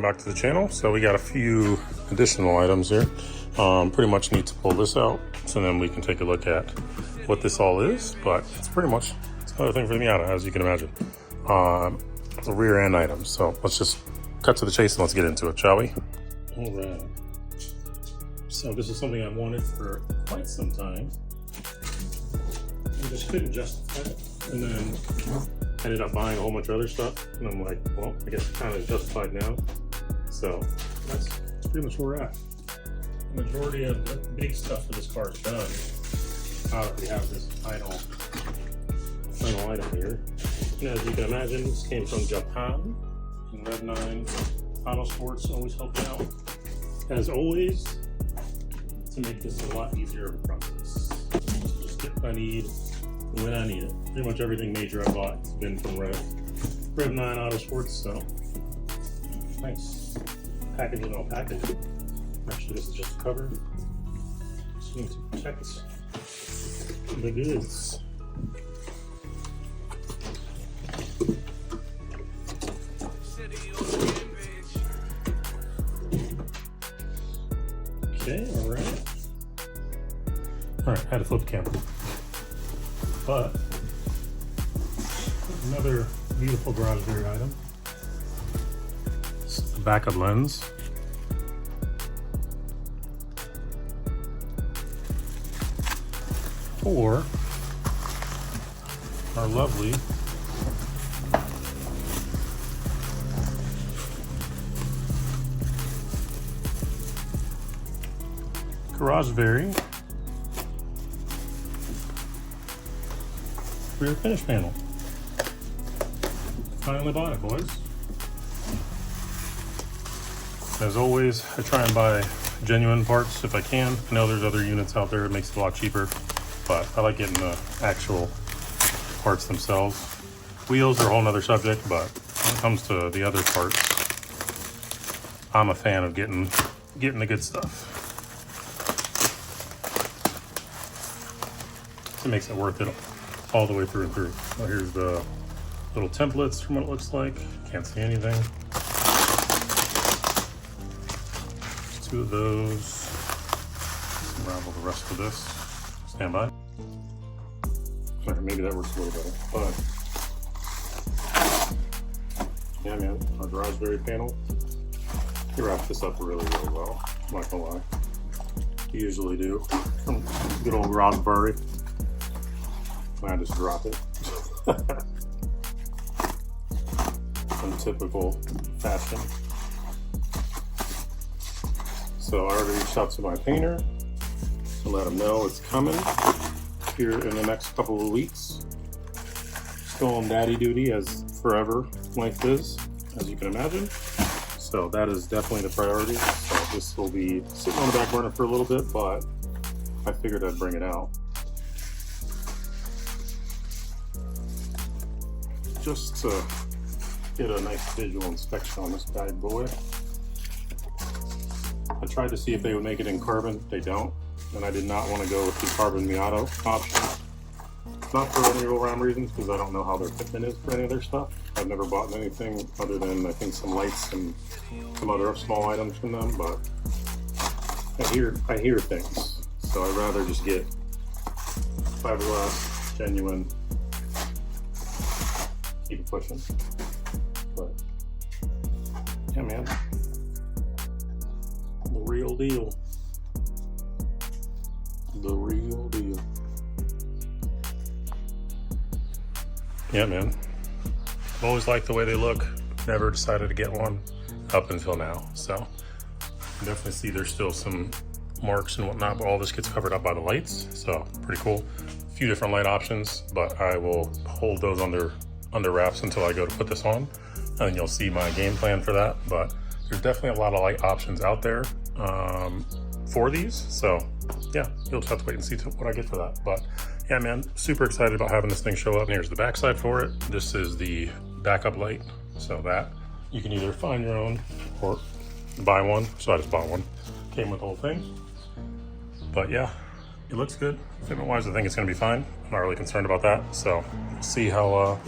welcome back to the channel. So we got a few additional items here. Pretty much need to pull this out so then we can take a look at what this all is, but it's pretty much, it's another thing for the Miata, as you can imagine. The rear end items. So let's just cut to the chase and let's get into it, shall we? All right. So this is something I've wanted for quite some time. I just couldn't justify it. And then ended up buying a whole bunch of other stuff. And I'm like, well, I guess it's kind of justified now. So that's pretty much where we're at. The majority of the big stuff for this car is done. We have this final item here. And as you can imagine, this came from Japan. And Rev 9 Auto Sports always helped out, as always, to make this a lot easier of a process. Just get what I need when I need it. Pretty much everything major I bought has been from Rev 9 Auto Sports, so nice packaging on package. Actually, this is just a cover. Just need to protect the goods. Okay, alright. Alright, had to flip the camera. But another beautiful garage door item. It's the backup lens. For our lovely Garage-Very rear finish panel. Finally bought it, boys. As always, I try and buy genuine parts if I can. I know there's other units out there that makes it a lot cheaper, but I like getting the actual parts themselves. Wheels are a whole nother subject, but when it comes to the other parts, I'm a fan of getting the good stuff. It makes it worth it all the way through and through. So here's the little templates from what it looks like. Can't see anything. There's two of those. Let's unravel the rest of this. Stand by. Sorry, maybe that works a little better. But yeah, man, our Garage-Very panel. He wrapped this up really, really well. I'm not gonna lie. You usually do. From good old Garage-Very. I just drop it. In typical fashion. So I already reached out to my painter to let him know it's coming here in the next couple of weeks. Still on daddy duty as forever life is, as you can imagine. So that is definitely the priority. So this will be sitting on the back burner for a little bit, but I figured I'd bring it out. Just to get a nice visual inspection on this bad boy. I tried to see if they would make it in carbon. They don't. And I did not want to go with the carbon Miata option. Not for any real rhyme reasons, because I don't know how their fitment is for any of their stuff. I've never bought anything other than, I think, some lights and some other small items from them, but I hear things. So I'd rather just get fiberglass, genuine, keep it pushing. But yeah, man, the real deal. The real deal. Yeah, man. I've always liked the way they look. Never decided to get one up until now. So you definitely see there's still some marks and whatnot, but all this gets covered up by the lights. So pretty cool. A few different light options, but I will hold those under wraps until I go to put this on, and you'll see my game plan for that. But there's definitely a lot of light options out there for these. So yeah, you'll just have to wait and see what I get for that. But yeah, man, super excited about having this thing show up. And here's the backside for it. This is the backup light, so that you can either find your own or buy one. So I just bought one. Came with the whole thing. But yeah, it looks good. Fitment wise, I think it's gonna be fine. I'm not really concerned about that. So we'll see how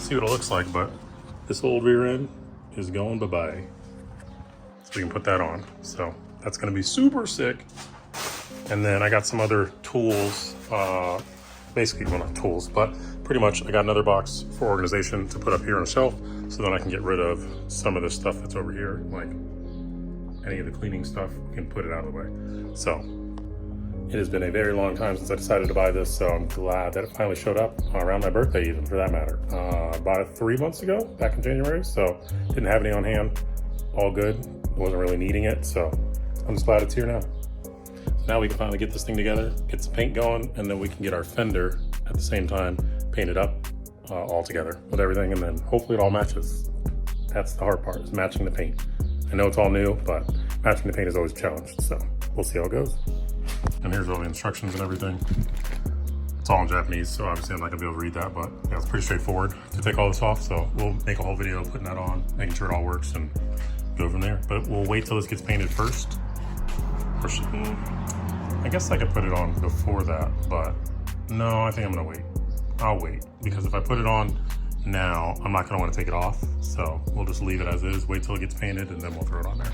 see what it looks like. But this old rear end is going bye-bye. So we can put that on. So that's gonna be super sick. And then I got some other tools, basically, well, not tools, but pretty much I got another box for organization to put up here on a shelf, so then I can get rid of some of the stuff that's over here, like any of the cleaning stuff, we can put it out of the way. So it has been a very long time since I decided to buy this, so I'm glad that it finally showed up around my birthday, even for that matter. I bought it 3 months ago, back in January, so didn't have any on hand. All good, wasn't really needing it, so I'm just glad it's here now. Now we can finally get this thing together, get some paint going, and then we can get our fender at the same time painted up all together with everything, and then hopefully it all matches. That's the hard part, is matching the paint. I know it's all new, but matching the paint is always a challenge, so we'll see how it goes. And here's all the instructions and everything. It's all in Japanese, so obviously I'm not gonna be able to read that, but yeah, it's pretty straightforward to take all this off, so we'll make a whole video putting that on, making sure it all works, and go from there. But we'll wait till this gets painted first. I guess I could put it on before that, but no, I think I'm gonna wait. I'll wait, because if I put it on now, I'm not gonna wanna take it off. So we'll just leave it as is, wait till it gets painted, and then we'll throw it on there.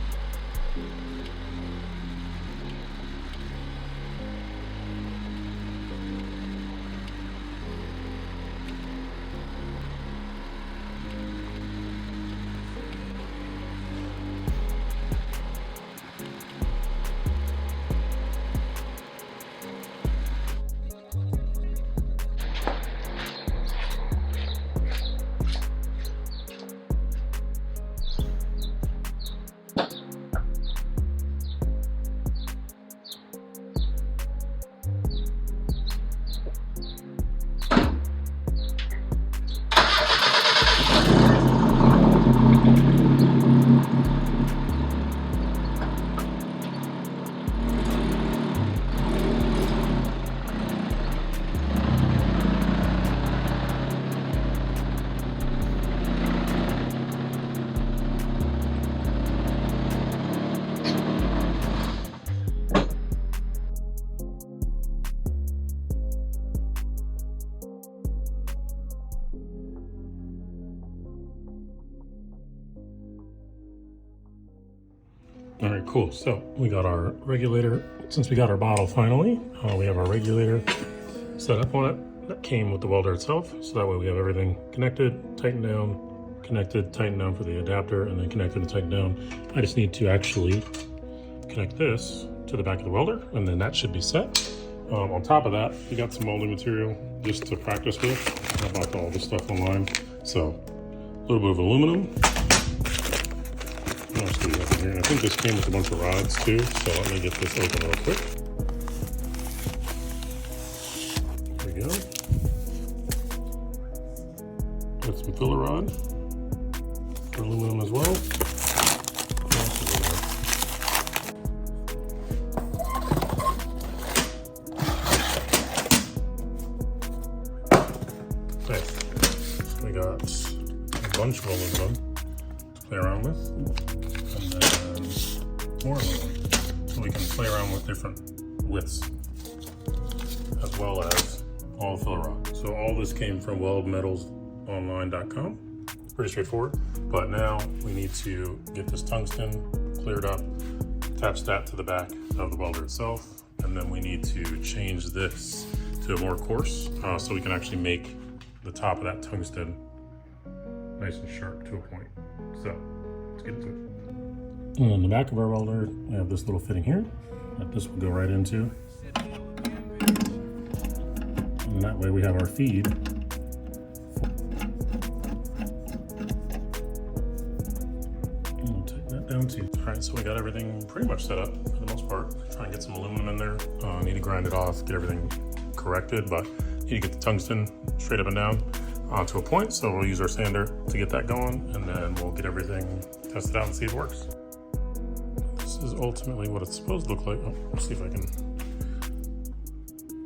All right, cool. So we got our regulator. Since we got our bottle finally, we have our regulator set up on it. That came with the welder itself. So that way we have everything connected, tightened down, connected, tightened down for the adapter, and then connected and tightened down. I just need to actually connect this to the back of the welder, and then that should be set. On top of that, we got some molding material just to practice with. I bought all this stuff online. So a little bit of aluminum. What else do we have in here? And I think this came with a bunch of rods too, so let me get this open real quick. There we go. Got some filler rod for aluminum as well. What else is in there? Okay, so we got a bunch of aluminum to play around with. And then more aluminum, so we can play around with different widths, as well as all the filler rod. So all this came from weldmetalsonline.com. Pretty straightforward, but now we need to get this tungsten cleared up, attach that to the back of the welder itself, and then we need to change this to a more coarse, so we can actually make the top of that tungsten nice and sharp to a point. So let's get into it. And on the back of our welder, we have this little fitting here that this will go right into. And that way we have our feed. And we'll take that down too. All right, so we got everything pretty much set up for the most part. Try and get some aluminum in there. Need to grind it off, get everything corrected, but need to get the tungsten straight up and down to a point. So we'll use our sander to get that going, and then we'll get everything tested out and see if it works. This is ultimately what it's supposed to look like. Oh, let's see if I can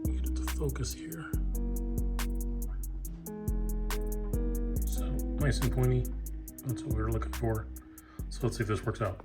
get it to focus here. So nice and pointy. That's what we were looking for. So let's see if this works out.